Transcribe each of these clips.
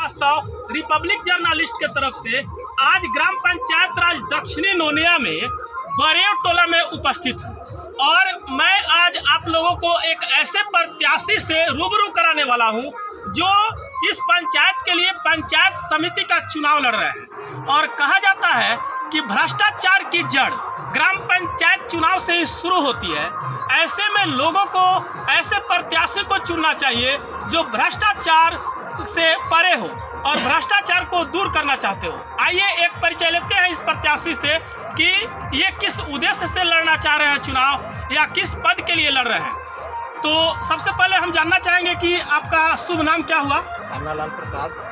Srivastava Republic journalist के तरफ से आज ग्राम पंचायत राज दक्षिणी नोनिया में बरेव टोला में उपस्थित हूँ और मैं आज आप लोगों को एक ऐसे प्रत्याशी से रूबरू कराने वाला हूँ जो इस पंचायत के लिए पंचायत समिति का चुनाव लड़ रहे हैं। और कहा जाता है कि भ्रष्टाचार की जड़ ग्राम पंचायत चुनाव से ही शुरू होती है। ऐसे में लोगों को ऐसे प्रत्याशी को चुनना चाहिए जो भ्रष्टाचार से परे हो और भ्रष्टाचार को दूर करना चाहते हो। आइए एक परिचय लेते हैं इस प्रत्याशी से कि ये किस उद्देश्य से लड़ना चाह रहे हैं चुनाव या किस पद के लिए लड़ रहे हैं। तो सबसे पहले हम जानना चाहेंगे कि आपका शुभ नाम क्या हुआ? पन्नालाल प्रसाद।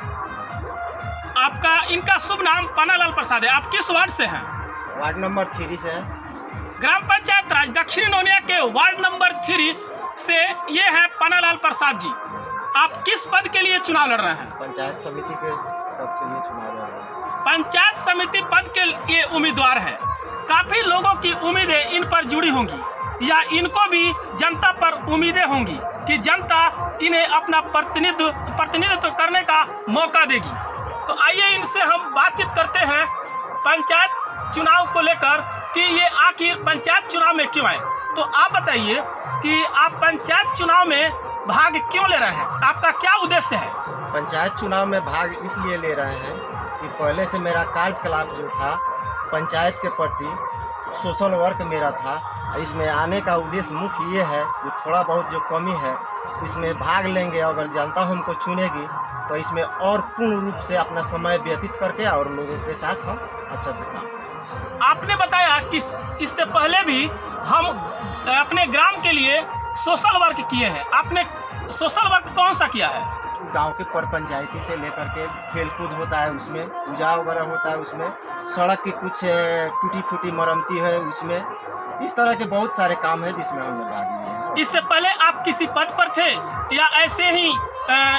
इनका शुभ नाम पन्नालाल प्रसाद है। आप किस वार्ड से हैं? वार्ड नंबर 3 से है। ग्राम पंचायत राज दक्षिणी नोनिया के वार्ड नंबर 3 से ये है पन्नालाल प्रसाद जी। आप किस पद के लिए चुनाव लड़ रहे हैं? पंचायत समिति के पद के लिए चुनाव लड़ रहे हैं। पंचायत समिति पद के लिए उम्मीदवार है। काफी लोगों की उम्मीदें इन पर जुड़ी होंगी या इनको भी जनता पर उम्मीदें होंगी कि जनता इन्हें अपना प्रतिनिधित्व करने का मौका देगी। तो आइए इनसे हम बातचीत करते हैं पंचायत चुनाव को लेकर कि ये आखिर पंचायत चुनाव में क्यों आए। तो आप बताइए कि आप पंचायत चुनाव में भाग क्यों ले रहे हैं? आपका क्या उद्देश्य है? पंचायत चुनाव में भाग इसलिए ले रहे हैं कि पहले से मेरा कार्यकलाप जो था पंचायत के प्रति सोशल वर्क मेरा था। इसमें आने का उद्देश्य मुख्य ये है कि थोड़ा बहुत जो कमी है इसमें भाग लेंगे। अगर जनता हमको चुनेगी तो इसमें और पूर्ण रूप से अपना समय व्यतीत करके और लोगों के साथ हम अच्छा से काम। आपने बताया कि इससे पहले भी हम अपने ग्राम के लिए सोशल वर्क किए हैं। आपने सोशल वर्क कौन सा किया है? गांव के पर पंचायती से लेकर के खेल कूद होता है, उसमें पूजा वगैरह होता है, उसमें सड़क की कुछ टूटी फूटी मरम्मती है, उसमें इस तरह के बहुत सारे काम है जिसमें हमने भाग लिए हैं। इससे पहले आप किसी पद पर थे या ऐसे ही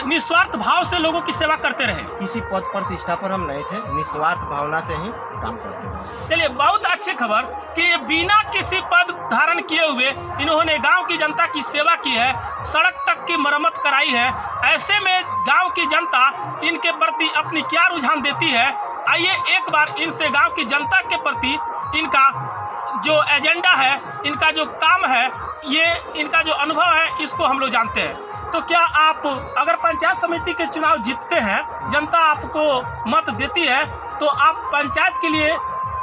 निस्वार्थ भाव से लोगों की सेवा करते रहे? किसी पद प्रतिष्ठा पर हम नहीं थे, निस्वार्थ भावना से ही काम करते रहे। चलिए, बहुत अच्छी खबर कि बिना किसी पद धारण किए हुए इन्होंने गांव की जनता की सेवा की है, सड़क तक की मरम्मत कराई है। ऐसे में गांव की जनता इनके प्रति अपनी क्या रुझान देती है, आइए एक बार इनसे गांव की जनता के प्रति इनका जो एजेंडा है, इनका जो काम है, ये इनका जो अनुभव है, इसको हम लोग जानते हैं। तो क्या आप अगर पंचायत समिति के चुनाव जीतते हैं, जनता आपको मत देती है, तो आप पंचायत के लिए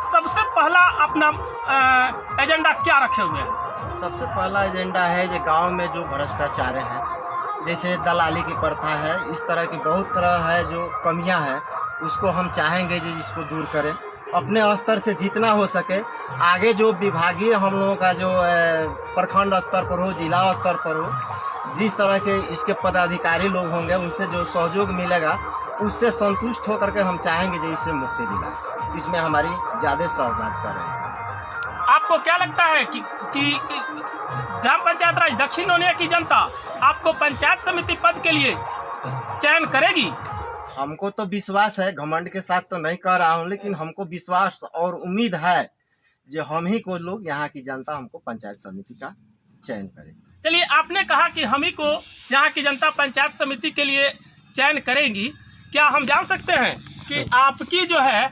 सबसे पहला अपना एजेंडा क्या रखे हुए हैं? सबसे पहला एजेंडा है जो गांव में जो भ्रष्टाचार है, जैसे दलाली की प्रथा है, इस तरह की बहुत तरह है जो कमियां हैं, उसको हम चाहेंगे जो इसको दूर करें। अपने स्तर से जितना हो सके आगे जो विभागीय हम लोगों का जो प्रखंड स्तर पर हो, जिला स्तर पर हो, जिस तरह के इसके पदाधिकारी लोग होंगे उनसे जो सहयोग मिलेगा उससे संतुष्ट होकर के हम चाहेंगे जो इससे मुक्ति दिलाए। इसमें हमारी ज़्यादा सहभागिता रहे। आपको क्या लगता है कि ग्राम पंचायत राज दक्षिण नोनिया की जनता आपको पंचायत समिति पद के लिए चयन करेगी? हमको तो विश्वास है, घमंड के साथ तो नहीं कह रहा हूँ, लेकिन हमको विश्वास और उम्मीद है जो हम ही को लोग यहाँ की जनता हमको पंचायत समिति का चयन करे। चलिए, आपने कहा कि हम ही को यहाँ की जनता पंचायत समिति के लिए चयन करेंगी। क्या हम जान सकते हैं कि आपकी जो है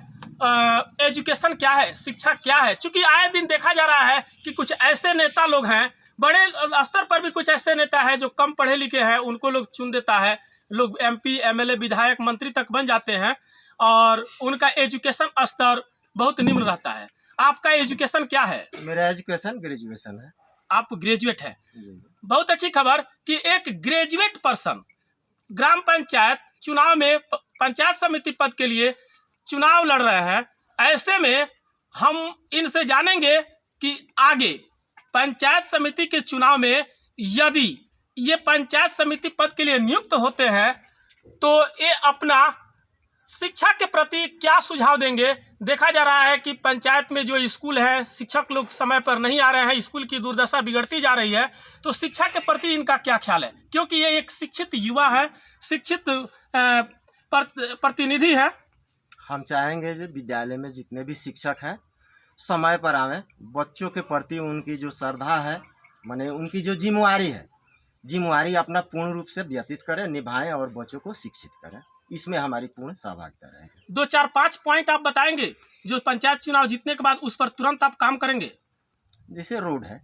एजुकेशन क्या है, शिक्षा क्या है? क्योंकि आए दिन देखा जा रहा है कि कुछ ऐसे नेता लोग हैं, बड़े स्तर पर भी कुछ ऐसे नेता हैं जो कम पढ़े लिखे हैं, उनको लोग चुन देता है, लोग MP MLA विधायक मंत्री तक बन जाते हैं और उनका एजुकेशन स्तर बहुत निम्न रहता है। आपका एजुकेशन क्या है? मेरा एजुकेशन ग्रेजुएशन है। आप ग्रेजुएट हैं। बहुत अच्छी खबर कि एक ग्रेजुएट पर्सन ग्राम पंचायत चुनाव में पंचायत समिति पद के लिए चुनाव लड़ रहे हैं। ऐसे में हम इनसे जानेंगे कि आगे पंचायत समिति के चुनाव में यदि ये पंचायत समिति पद के लिए नियुक्त होते हैं तो ये अपना शिक्षा के प्रति क्या सुझाव देंगे। देखा जा रहा है कि पंचायत में जो स्कूल है, शिक्षक लोग समय पर नहीं आ रहे हैं, स्कूल की दुर्दशा बिगड़ती जा रही है। तो शिक्षा के प्रति इनका क्या ख्याल है, क्योंकि ये एक शिक्षित युवा है, शिक्षित प्रतिनिधि है। हम चाहेंगे जो विद्यालय में जितने भी शिक्षक हैं समय पर आवें, बच्चों के प्रति उनकी जो श्रद्धा है, माने उनकी जो जिम्मेवारी है, जिम्मेवारी अपना पूर्ण रूप से व्यतीत करें, निभाएं और बच्चों को शिक्षित करें। इसमें हमारी पूर्ण सहभागिता रहेगी। 2, 4, 5 पॉइंट आप बताएंगे जो पंचायत चुनाव जीतने के बाद उस पर तुरंत आप काम करेंगे। जैसे रोड है,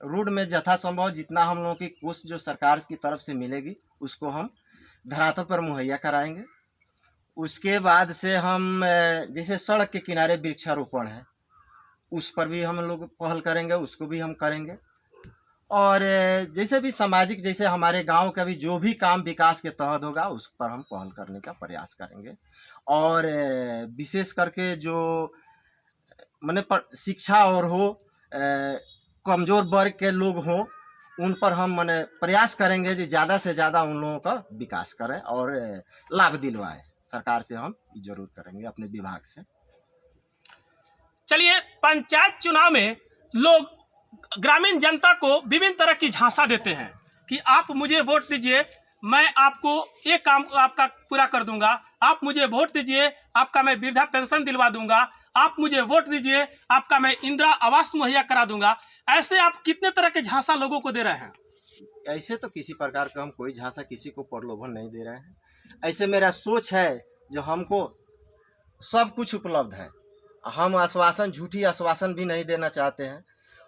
रोड में यथासंभव जितना हम लोगों की कोशिश जो सरकार की तरफ से मिलेगी उसको हम धरातल पर मुहैया कराएंगे। उसके बाद से हम जैसे सड़क के किनारे वृक्षारोपण है उस पर भी हम लोग पहल करेंगे, उसको भी हम करेंगे। और जैसे भी सामाजिक, जैसे हमारे गांव का भी जो भी काम विकास के तहत होगा उस पर हम पहल करने का प्रयास करेंगे। और विशेष करके जो माने शिक्षा और हो, कमज़ोर वर्ग के लोग हों, उन पर हम माने प्रयास करेंगे कि ज़्यादा से ज़्यादा उन लोगों का विकास करें और लाभ दिलवाएं। सरकार से हम जरूर करेंगे, अपने विभाग से। चलिए, पंचायत चुनाव में लोग ग्रामीण जनता को विभिन्न तरह की झांसा देते हैं कि आप मुझे वोट दीजिए, मैं आपको ये काम आपका पूरा कर दूंगा, आप मुझे वोट दीजिए, आपका मैं वृद्धा पेंशन दिलवा दूंगा, आप मुझे वोट दीजिए, आपका मैं इंदिरा आवास मुहैया करा दूंगा। ऐसे आप कितने तरह के झांसा लोगों को दे रहे हैं? ऐसे तो किसी प्रकार का हम कोई झांसा किसी को प्रलोभन नहीं दे रहे हैं। ऐसे मेरा सोच है जो हमको सब कुछ उपलब्ध है, हम आश्वासन, झूठी आश्वासन भी नहीं देना चाहते हैं।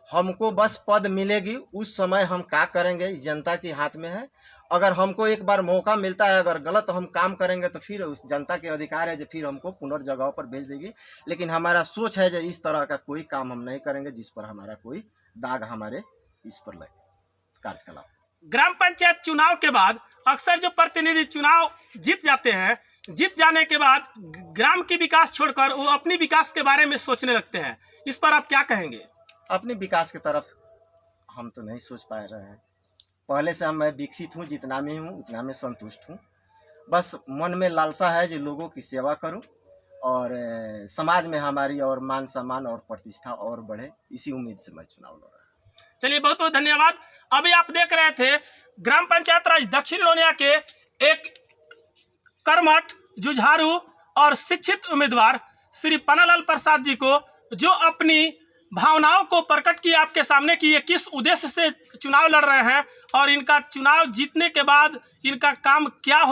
हमको बस पद मिलेगी, उस समय हम क्या करेंगे जनता के हाथ में है। अगर हमको एक बार मौका मिलता है, अगर गलत हम काम करेंगे तो फिर उस जनता के अधिकार है जो फिर हमको पुनर्जगह पर भेज देगी। लेकिन हमारा सोच है जो इस तरह का कोई काम हम नहीं करेंगे जिस पर हमारा कोई दाग हमारे इस पर लगे कार्यकलाप। ग्राम पंचायत चुनाव के बाद अक्सर जो प्रतिनिधि चुनाव जीत जाते हैं, जीत जाने के बाद ग्राम की विकास छोड़कर वो अपनी विकास के बारे में सोचने लगते हैं। इस पर आप क्या कहेंगे? अपनी विकास की तरफ हम तो नहीं सोच पा रहे हैं। पहले से मैं विकसित हूँ, जितना में हूँ उतना में संतुष्ट हूँ। बस मन में लालसा है जो लोगों की सेवा करूँ और समाज में हमारी और मान सम्मान और प्रतिष्ठा और बढ़े, इसी उम्मीद से मैं चुनाव लड़ रहा हूँ। चलिए, बहुत बहुत धन्यवाद। अभी आप देख रहे थे ग्राम पंचायत राज दक्षिण लोनिया के एक कर्मठ, जुझारू और शिक्षित उम्मीदवार श्री पन्नालाल प्रसाद जी को, जो अपनी भावनाओं को प्रकट किया आपके सामने कि ये किस उद्देश्य से चुनाव लड़ रहे हैं और इनका चुनाव जीतने के बाद इनका काम क्या हो